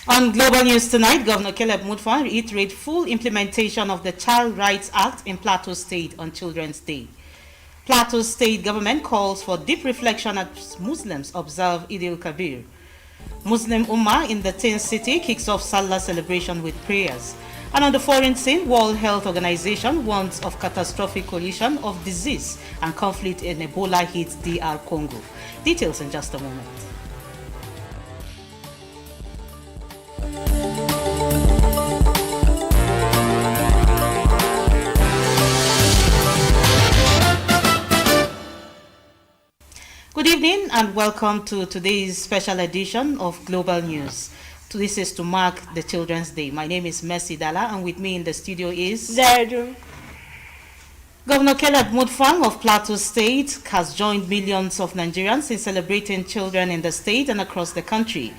On Global News tonight, Governor Caleb Mutfwang reiterated full implementation of the Child Rights Act in Plateau State on Children's Day. Plateau State government calls for deep reflection as Muslims observe Eid al-Kabir. Muslim Ummah in the 10th city kicks off Salah celebration with prayers. And on the foreign scene, World Health Organization warns of catastrophic collision of disease and conflict in Ebola hits DR Congo. Details in just a moment. Good evening and welcome to today's special edition of Global News. This is to mark the Children's Day. My name is Mercy Dala and with me in the studio is Zaidu. Governor Caleb Mutfwang of Plateau State has joined millions of Nigerians in celebrating children in the state and across the country.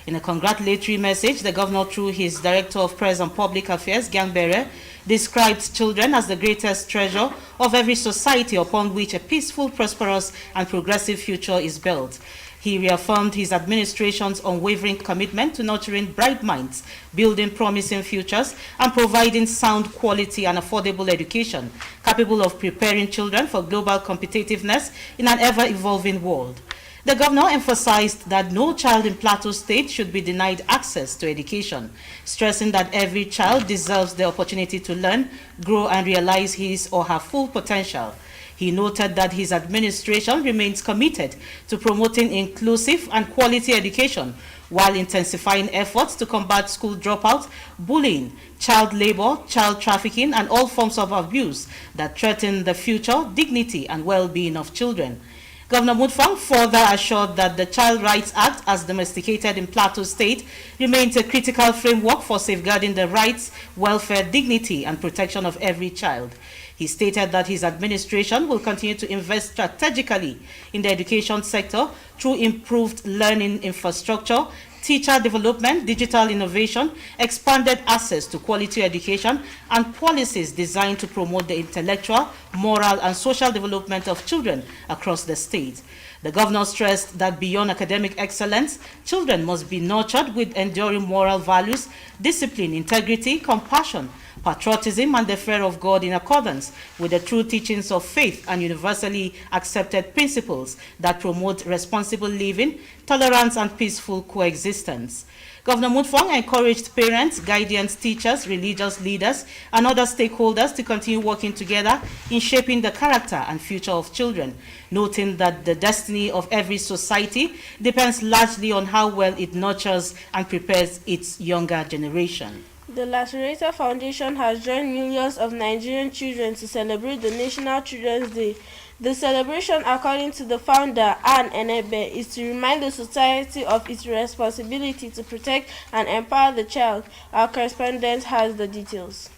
In a congratulatory message, the governor, through his Director of Press and Public Affairs, Gangbere, described children as the greatest treasure of every society upon which a peaceful, prosperous, and progressive future is built. He reaffirmed his administration's unwavering commitment to nurturing bright minds, building promising futures, and providing sound, quality, and affordable education capable of preparing children for global competitiveness in an ever-evolving world. The governor emphasized that no child in Plateau State should be denied access to education, stressing that every child deserves the opportunity to learn, grow, and realize his or her full potential. He noted that his administration remains committed to promoting inclusive and quality education while intensifying efforts to combat school dropouts, bullying, child labor, child trafficking, and all forms of abuse that threaten the future, dignity, and well-being of children. Governor Mutfwang further assured that the Child Rights Act, as domesticated in Plateau State, remains a critical framework for safeguarding the rights, welfare, dignity, and protection of every child. He stated that his administration will continue to invest strategically in the education sector through improved learning infrastructure, teacher development, digital innovation, expanded access to quality education, and policies designed to promote the intellectual, moral, and social development of children across the state. The governor stressed that beyond academic excellence, children must be nurtured with enduring moral values, discipline, integrity, compassion, patriotism, and the fear of God in accordance with the true teachings of faith and universally accepted principles that promote responsible living, tolerance, and peaceful coexistence. Governor Mutfwang encouraged parents, guardians, teachers, religious leaders, and other stakeholders to continue working together in shaping the character and future of children, noting that the destiny of every society depends largely on how well it nurtures and prepares its younger generation. The Lacerator Foundation has joined millions of Nigerian children to celebrate the National Children's Day. The celebration, according to the founder, Anne Enebe, is to remind the society of its responsibility to protect and empower the child. Our correspondent has the details.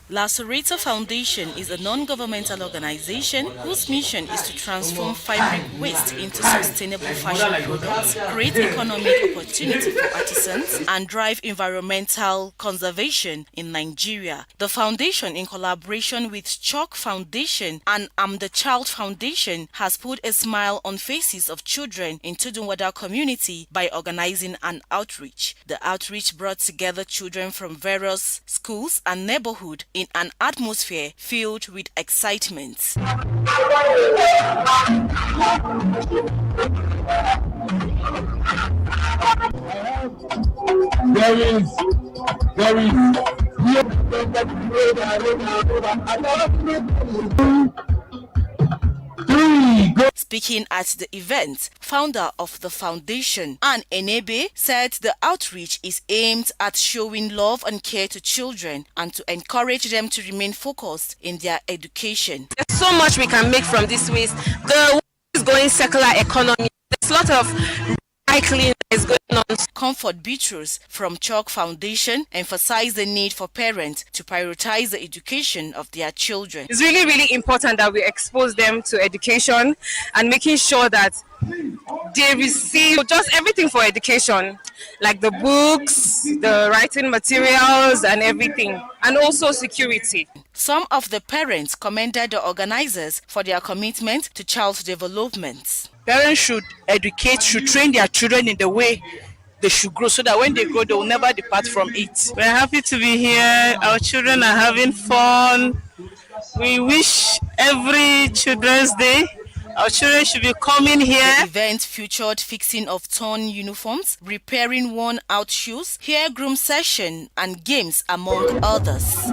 Lacerator Foundation is a non-governmental organization whose mission is to transform fabric waste into sustainable fashion products, create economic opportunity for artisans, and drive environmental conservation in Nigeria. The foundation, in collaboration with Chalk Foundation and the Child Foundation, has put a smile on faces of children in Tudunwada community by organizing an outreach. The outreach brought together children from various schools and neighborhoods in an atmosphere filled with excitement. Speaking at the event, founder of the foundation, Anne Enebe, said the outreach is aimed at showing love and care to children and to encourage them to remain focused in their education. There's so much we can make from this waste. The world is going circular economy. There's a lot of recycling that is going on. Comfort Bitrus from Chalk Foundation emphasized the need for parents to prioritize the education of their children. It's really, really important that we expose them to education and making sure that they receive just everything for education, like the books, the writing materials, and everything, and also security. Some of the parents commended the organizers for their commitment to child development. Parents should educate, should train their children in the way they should grow, so that when they grow, they will never depart from it. We're happy to be here. Our children are having fun. We wish every Children's Day our children should be coming here. The event featured fixing of torn uniforms, repairing worn-out shoes, hair groom session, and games, among others.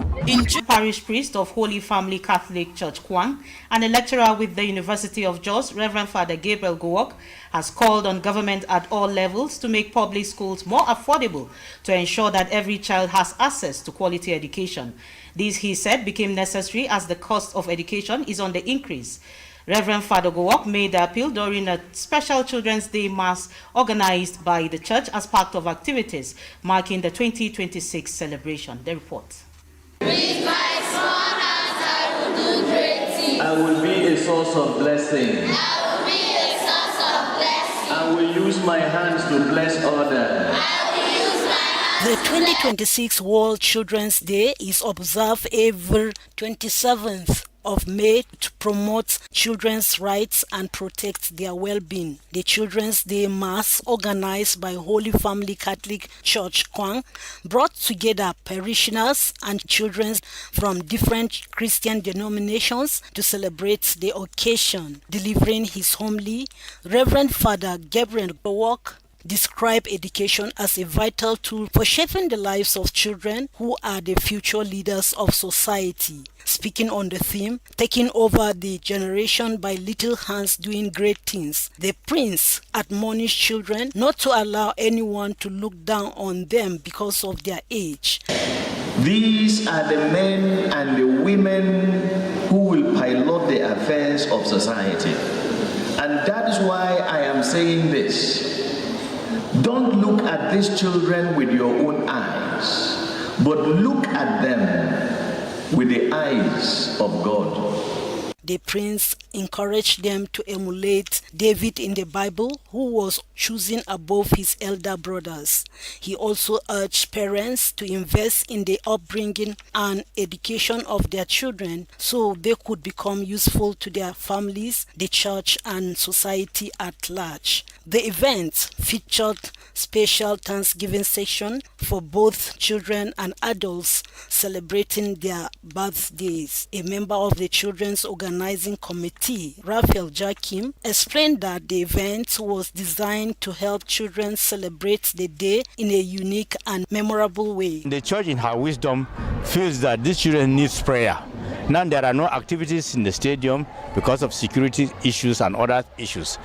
Parish priest of Holy Family Catholic Church Kwang and a lecturer with the University of Jos, Reverend Father Gabriel Gowok, has called on government at all levels to make public schools more affordable to ensure that every child has access to quality education. This, he said, became necessary as the cost of education is on the increase. Reverend Father Gowok made the appeal during a special Children's Day Mass organized by the church as part of activities marking the 2026 celebration. The report. With my small hands I will do great things. I will be a source of blessing. I will be a source of blessing. I will use my hands to bless others. The 2026 World Children's Day is observed every 27th of May to promote children's rights and protect their well-being. The Children's Day Mass, organized by Holy Family Catholic Church Kwang, brought together parishioners and children from different Christian denominations to celebrate the occasion. Delivering his homily, Reverend Father Gabriel Gowok describe education as a vital tool for shaping the lives of children who are the future leaders of society. Speaking on the theme, taking over the generation by little hands doing great things, the prince admonished children not to allow anyone to look down on them because of their age. These are the men and the women who will pilot the affairs of society. And that is why I am saying this. Don't look at these children with your own eyes, but look at them with the eyes of God. The prince encouraged them to emulate David in the Bible, who was chosen above his elder brothers. He also urged parents to invest in the upbringing and education of their children so they could become useful to their families, the church, and society at large. The event featured special Thanksgiving session for both children and adults celebrating their birthdays. A member of the children's organizing committee, Raphael Jakim, explained that the event was designed to help children celebrate the day in a unique and memorable way. The church in her wisdom feels that these children need prayer. Now there are no activities in the stadium because of security issues and other issues.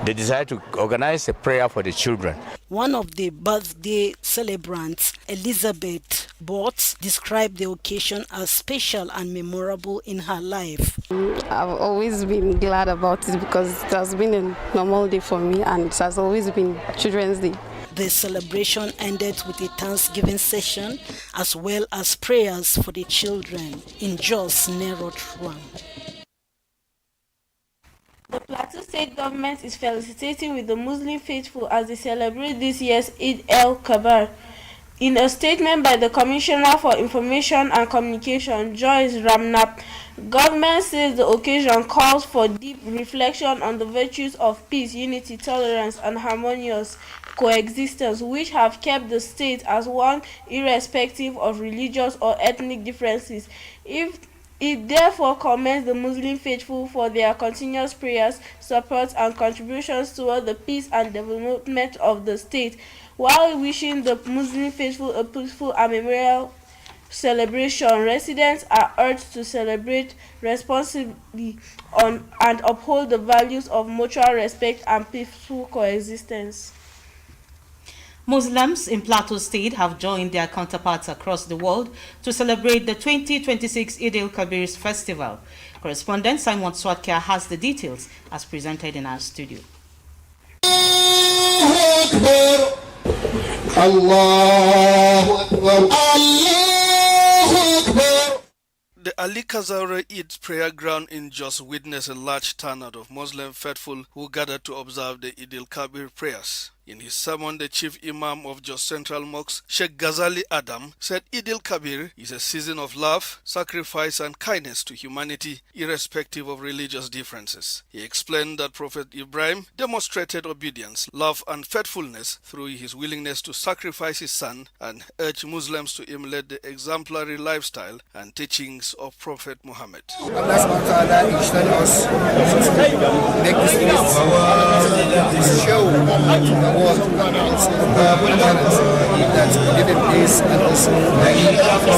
They decided to organize a prayer for the children. One of the birthday celebrants, Elizabeth Botts, described the occasion as special and memorable in her life. I've always been glad about it because it has been a normal day for me and it has always been Children's Day. The celebration ended with a Thanksgiving session as well as prayers for the children in Jos Nerot Rwang. The Plateau State government is felicitating with the Muslim faithful as they celebrate this year's Eid el-Kabir. In a statement by the Commissioner for Information and Communication, Joyce Ramnap, government says the occasion calls for deep reflection on the virtues of peace, unity, tolerance, and harmonious coexistence, which have kept the state as one irrespective of religious or ethnic differences. It therefore commends the Muslim faithful for their continuous prayers, support, and contributions toward the peace and development of the state, while wishing the Muslim faithful a peaceful and memorial celebration. Residents are urged to celebrate responsibly and uphold the values of mutual respect and peaceful coexistence. Muslims in Plateau State have joined their counterparts across the world to celebrate the 2026 Eid el-Kabir festival. Correspondent Simon Swatkia has the details as presented in our studio. The Ali Kazara Eid prayer ground in Jos witnessed a large turnout of Muslim faithful who gathered to observe the Eid el-Kabir prayers. In his sermon, the chief imam of Jos Central Mosque, Sheikh Ghazali Adam, said Eid al-Kabir is a season of love, sacrifice and kindness to humanity, irrespective of religious differences. He explained that Prophet Ibrahim demonstrated obedience, love and faithfulness through his willingness to sacrifice his son, and urged Muslims to emulate the exemplary lifestyle and teachings of Prophet Muhammad. Allah subhanahu wa ta'ala instructed us to make this list to show the world that we did this, and also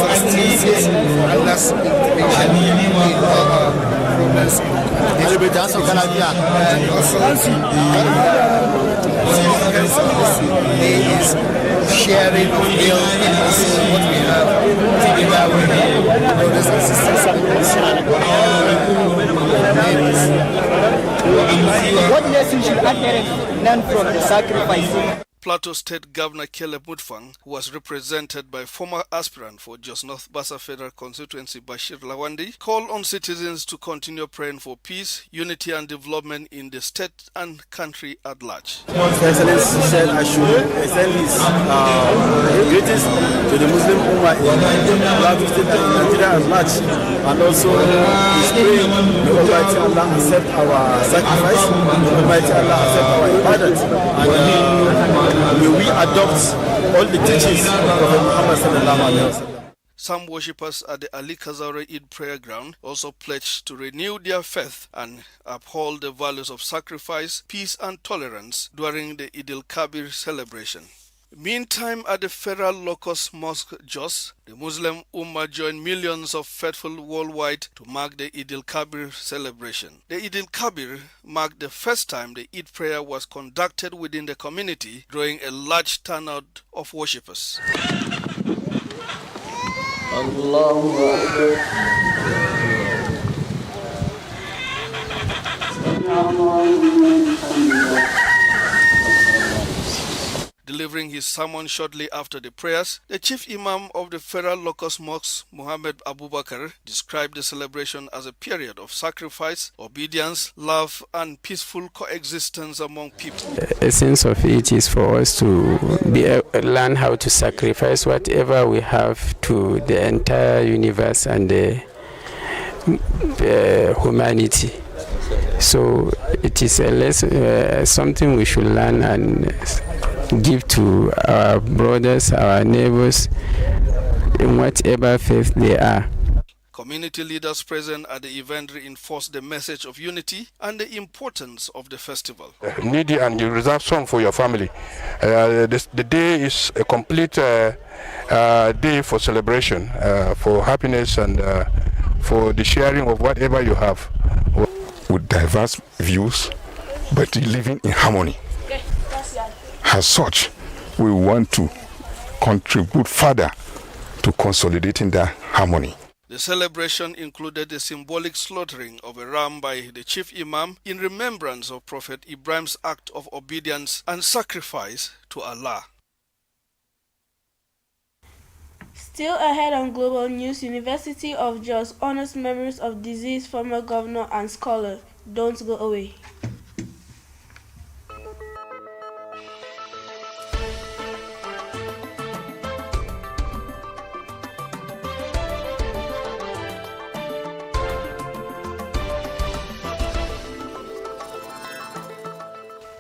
sustains Allah's intervention in all our problems. And also is sharing of wealth and also what we have together with brothers and sisters. What lesson should adherents learn from the sacrifice? Plateau State Governor Caleb Mutfwang, who was represented by former aspirant for Jos North Bassa Federal Constituency Bashir Lawandi, called on citizens to continue praying for peace, unity and development in the state and country at large. His Excellency said I should extend his greetings to the Muslim Ummah in Plateau State and Nigeria at large, and also he's praying may Almighty Allah accept our sacrifice, may Almighty Allah accept our ibadat, and may we adopt all the teachings of Prophet Muhammad sallallahu alaihi wasallam. Some worshippers at the Ali Kazaure Eid prayer ground also pledged to renew their faith and uphold the values of sacrifice, peace and tolerance during the Eid al-Kabir celebration. Meantime, at the Federal Locust Mosque Jos, the Muslim Ummah joined millions of faithful worldwide to mark the Eid al-Kabir celebration. The Eid al-Kabir marked the first time the Eid prayer was conducted within the community, drawing a large turnout of worshippers. Allahu Akbar. Delivering his sermon shortly after the prayers, the chief imam of the Federal Locust Mosque, Muhammad Abubakar, described the celebration as a period of sacrifice, obedience, love, and peaceful coexistence among people. The essence of it is for us to learn how to sacrifice whatever we have to the entire universe and the humanity. So it is a lesson, something we should learn and give to our brothers, our neighbors, in whatever faith they are. Community leaders present at the event reinforced the message of unity and the importance of the festival. Needy, and you reserve some for your family. The day is a complete day for celebration, for happiness, and for the sharing of whatever you have. With diverse views, but living in harmony. As such, we want to contribute further to consolidating that harmony. The celebration included the symbolic slaughtering of a ram by the chief imam in remembrance of Prophet Ibrahim's act of obedience and sacrifice to Allah. Still ahead on Global News, University of Jos honors memories of deceased former governor and scholar. Don't go away.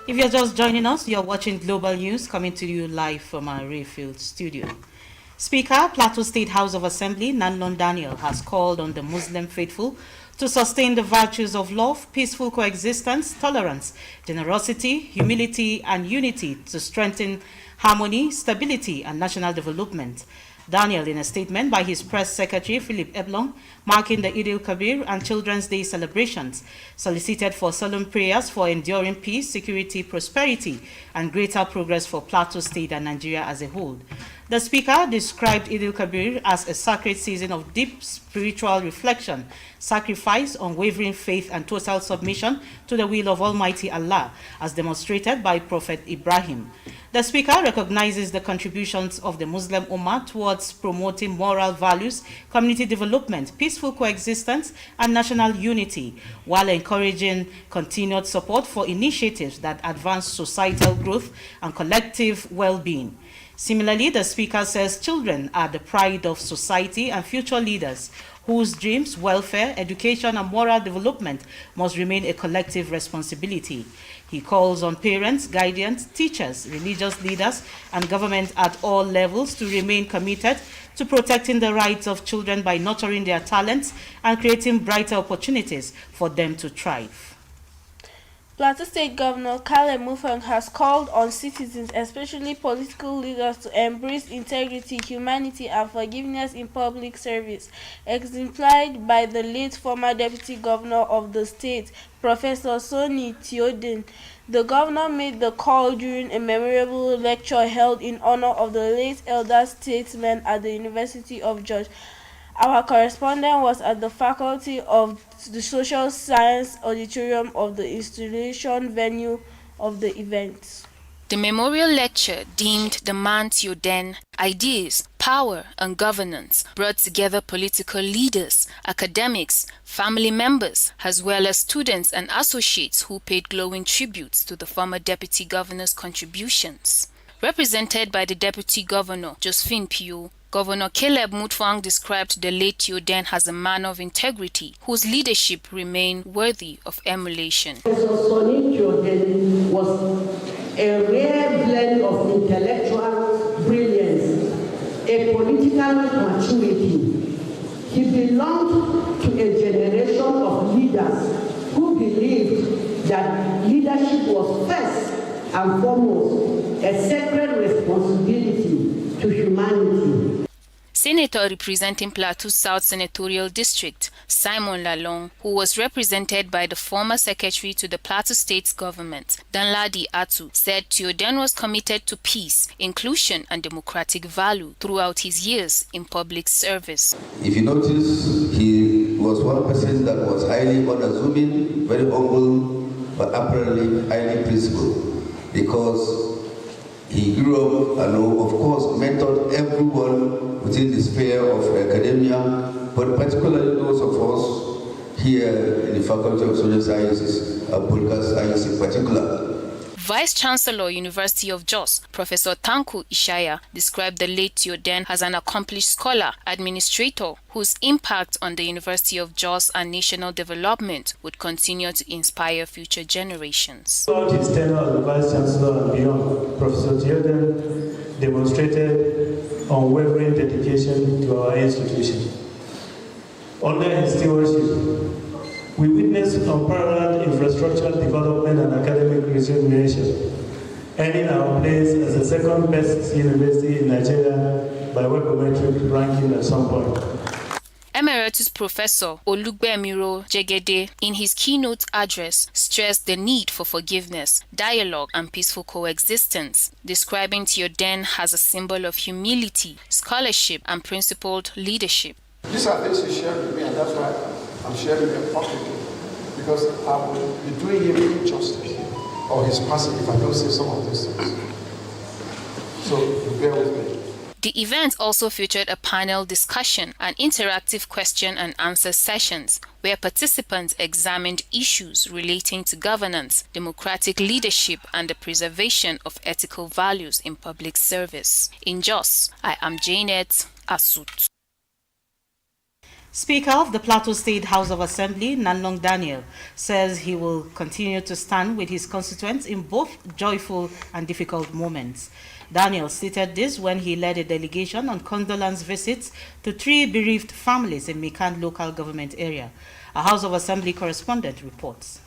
If you're just joining us, you're watching Global News coming to you live from our Rayfield studio. Speaker, Plateau State House of Assembly, Nanlon Daniel, has called on the Muslim faithful to sustain the virtues of love, peaceful coexistence, tolerance, generosity, humility, and unity to strengthen harmony, stability, and national development. Daniel, in a statement by his press secretary, Philip Eblong, marking the Eid al-Kabir and Children's Day celebrations, solicited for solemn prayers for enduring peace, security, prosperity, and greater progress for Plateau State and Nigeria as a whole. The speaker described Eid al-Kabir as a sacred season of deep spiritual reflection, sacrifice, unwavering faith, and total submission to the will of Almighty Allah, as demonstrated by Prophet Ibrahim. The speaker recognizes the contributions of the Muslim Ummah towards promoting moral values, community development, peaceful coexistence, and national unity, while encouraging continued support for initiatives that advance societal growth and collective well-being. Similarly, the speaker says children are the pride of society and future leaders whose dreams, welfare, education, and moral development must remain a collective responsibility. He calls on parents, guardians, teachers, religious leaders, and government at all levels to remain committed to protecting the rights of children by nurturing their talents and creating brighter opportunities for them to thrive. Plateau State Governor Caleb Mutfwang has called on citizens, especially political leaders, to embrace integrity, humanity, and forgiveness in public service, exemplified by the late former Deputy Governor of the state, Professor Sonny Theoden. The governor made the call during a memorable lecture held in honor of the late elder statesman at the University of Jos. Our correspondent was at the Faculty of the Social Science Auditorium of the installation venue of the event. The memorial lecture, deemed The Man Theoden, Ideas, Power and Governance, brought together political leaders, academics, family members, as well as students and associates who paid glowing tributes to the former deputy governor's contributions. Represented by the Deputy Governor, Josephine Pio, Governor Caleb Mutfwang described the late Theoden as a man of integrity, whose leadership remained worthy of emulation. Professor Sonny Theoden was a rare blend of intellectual brilliance, a political maturity. He belonged to a generation of leaders who believed that leadership was first and foremost a sacred responsibility to humanity. Senator representing Plateau South Senatorial District, Simon Lalong, who was represented by the former secretary to the Plateau State government, Danladi Atu, said Theoden was committed to peace, inclusion, and democratic value throughout his years in public service. If you notice, he was one person that was highly unassuming, very humble, but apparently highly principled, because he grew up and, of course, mentored everyone within the sphere of academia, but particularly those of us here in the Faculty of Social Sciences and Political Science in particular. Vice-Chancellor, University of Jos, Professor Tanku Ishaya, described the late Theoden as an accomplished scholar, administrator, whose impact on the University of Jos and national development would continue to inspire future generations. Throughout his tenure as the Vice-Chancellor and beyond, Professor Theoden demonstrated unwavering dedication to our institution. Under his stewardship, we witnessed unparalleled infrastructural development and academic rejuvenation, earning our place as the second best university in Nigeria by webometric ranking at some point. Emeritus Professor Olugbemiro Jegede, in his keynote address, stressed the need for forgiveness, dialogue, and peaceful coexistence, describing Theoden as a symbol of humility, scholarship, and principled leadership. These are things he shared with me, and that's why I'm sharing them publicly, because I will be doing him injustice or his passing if I don't say some of these things. So bear with me. The event also featured a panel discussion and interactive question and answer sessions where participants examined issues relating to governance, democratic leadership, and the preservation of ethical values in public service. In Jos, I am Janet Asut. Speaker of the Plateau State House of Assembly, Nanlong Daniel, says he will continue to stand with his constituents in both joyful and difficult moments. Daniel stated this when he led a delegation on condolence visits to 3 bereaved families in Mikan local government area. A House of Assembly correspondent reports.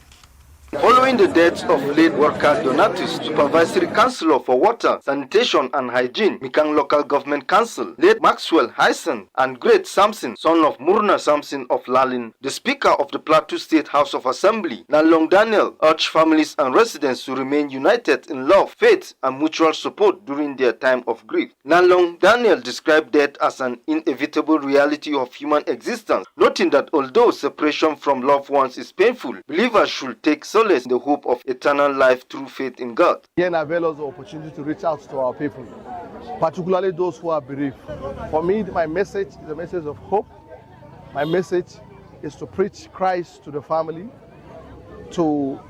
Following the death of late worker Donatus, Supervisory Councillor for Water, Sanitation and Hygiene, Mikang Local Government Council, late Maxwell Hyson and Great Samson, son of Murna Samson of Lalin, the Speaker of the Plateau State House of Assembly, Nanlong Daniel, urged families and residents to remain united in love, faith and mutual support during their time of grief. Nanlong Daniel described death as an inevitable reality of human existence, noting that although separation from loved ones is painful, believers should take solace in the hope of eternal life through faith in God. Again, avail us the opportunity to reach out to our people, particularly those who are bereaved. For me, my message is a message of hope. My message is to preach Christ to the family, to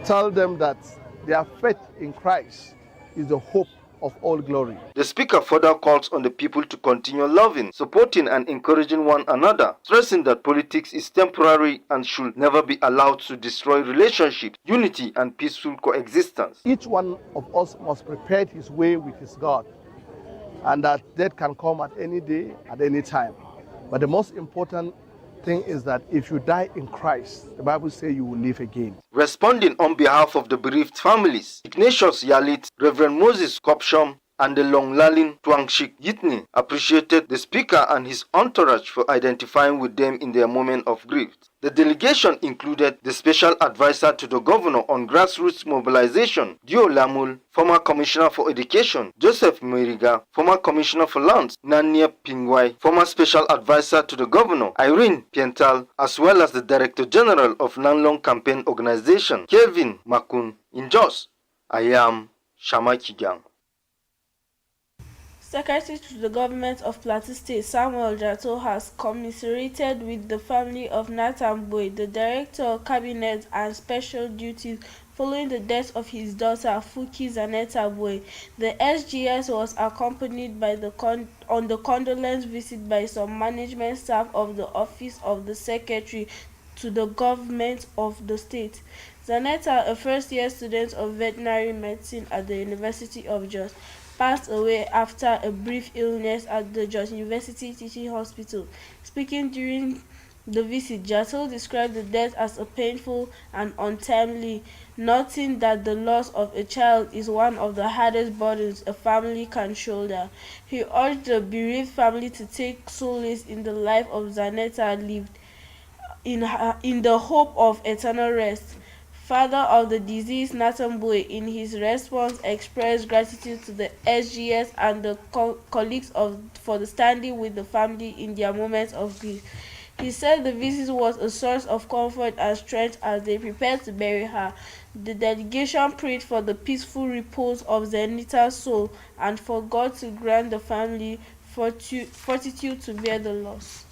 tell them that their faith in Christ is the hope of all glory. The speaker further calls on the people to continue loving, supporting and encouraging one another, stressing that politics is temporary and should never be allowed to destroy relationships, unity and peaceful coexistence. Each one of us must prepare his way with his God, and that death can come at any day, at any time. But the most important thing is that if you die in Christ, the Bible says you will live again. Responding on behalf of the bereaved families, Ignatius Yalit, Reverend Moses Kopsham, and the Longlalin Tuangshik Yitni appreciated the speaker and his entourage for identifying with them in their moment of grief. The delegation included the special advisor to the governor on grassroots mobilization, Dio Lamul, former commissioner for education, Joseph Meriga, former commissioner for lands, Nanya Pingwai, former special advisor to the governor, Irene Piental, as well as the director general of Nanlong Campaign Organization, Kelvin Makun. In Jos, I am Shama Kigang. Secretary to the Government of Plateau State, Samuel Jato, has commiserated with the family of Nathan Boy, the Director of Cabinet and Special Duties, following the death of his daughter, Fuki Zanetta Boy. The SGS was accompanied by on the condolence visit by some management staff of the Office of the Secretary to the Government of the State. Zanetta, a first-year student of veterinary medicine at the University of Jos, passed away after a brief illness at the Jos University Teaching Hospital. Speaking during the visit, Jato described the death as a painful and untimely, noting that the loss of a child is one of the hardest burdens a family can shoulder. He urged the bereaved family to take solace in the life of Zanetta lived in the hope of eternal rest. Father of the deceased, Nathan Boy, in his response expressed gratitude to the SGS and the colleagues for the standing with the family in their moments of grief. He said the visit was a source of comfort and strength as they prepared to bury her. The delegation prayed for the peaceful repose of Zenita's soul and for God to grant the family fortitude to bear the loss.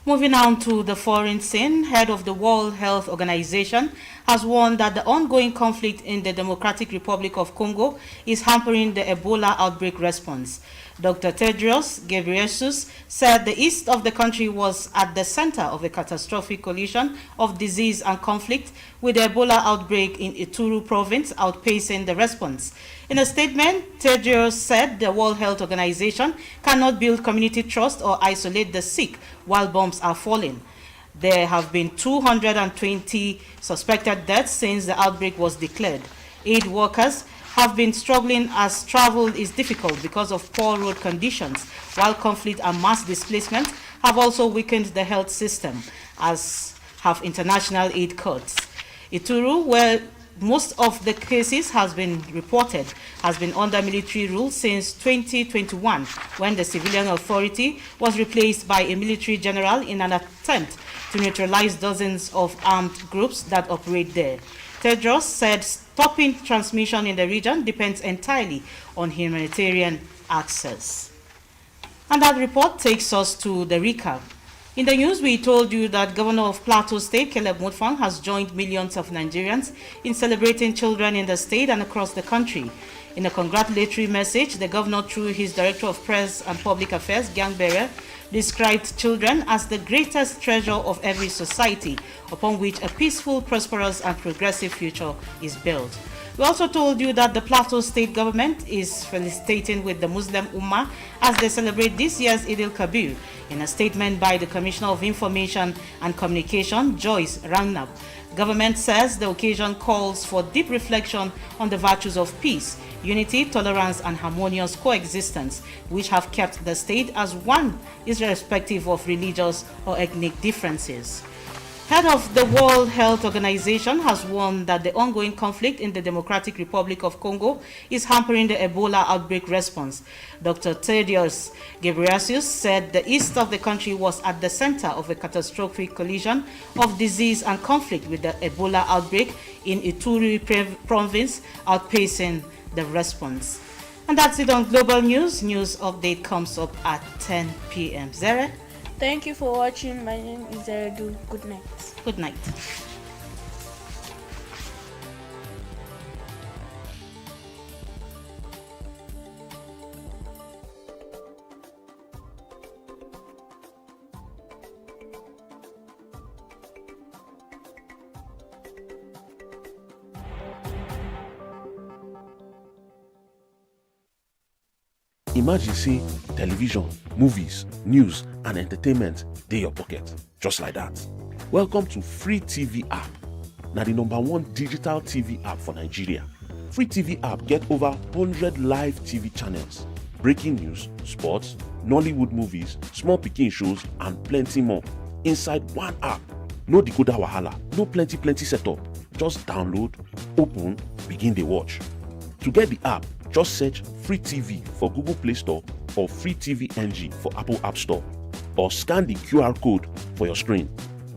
Moving on to the foreign scene, head of the World Health Organization has warned that the ongoing conflict in the Democratic Republic of Congo is hampering the Ebola outbreak response. Dr. Tedros Ghebreyesus said the east of the country was at the center of a catastrophic collision of disease and conflict, with the Ebola outbreak in Ituri province outpacing the response. In a statement, Tedros said the World Health Organization cannot build community trust or isolate the sick while bombs are falling. There have been 220 suspected deaths since the outbreak was declared. Aid workers have been struggling as travel is difficult because of poor road conditions, while conflict and mass displacement have also weakened the health system, as have international aid cuts. Ituri, where most of the cases has been reported, has been under military rule since 2021, when the civilian authority was replaced by a military general in an attempt to neutralize dozens of armed groups that operate there. Tedros said stopping transmission in the region depends entirely on humanitarian access. And that report takes us to the recap. In the news, we told you that Governor of Plateau State, Caleb Mutfwang, has joined millions of Nigerians in celebrating children in the state and across the country. In a congratulatory message, the governor, through his Director of Press and Public Affairs, Gang Bere, described children as the greatest treasure of every society, upon which a peaceful, prosperous, and progressive future is built. We also told you that the Plateau State government is felicitating with the Muslim Ummah as they celebrate this year's Eid al-Kabir. In a statement by the Commissioner of Information and Communication, Joyce Rangnap, government says the occasion calls for deep reflection on the virtues of peace, unity, tolerance, and harmonious coexistence, which have kept the state as one, irrespective of religious or ethnic differences. Head of the World Health Organization has warned that the ongoing conflict in the Democratic Republic of Congo is hampering the Ebola outbreak response. Dr. Tedros Ghebreyesus said the east of the country was at the center of a catastrophic collision of disease and conflict, with the Ebola outbreak in Ituri province outpacing the response. And that's it on Global News. News update comes up at 10 p.m. Zere? Thank you for watching. My name is Zeredu. Good night. Good night. Imagine say television, movies, news and entertainment dey your pocket just like that. Welcome to Free TV app. Now the #1 digital TV app for Nigeria. Free TV app get over 100 live TV channels, breaking news, sports, Nollywood movies, small pikin shows and plenty more inside one app. No decoder wahala, no plenty setup. Just download, open, begin the watch. To get the app, just search Free TV for Google Play Store or Free TV NG for Apple App Store, or scan the QR code for your screen.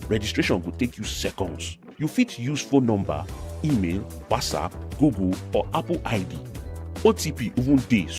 Registration will take you seconds. You fit use phone number, email, WhatsApp, Google or Apple ID. OTP even dey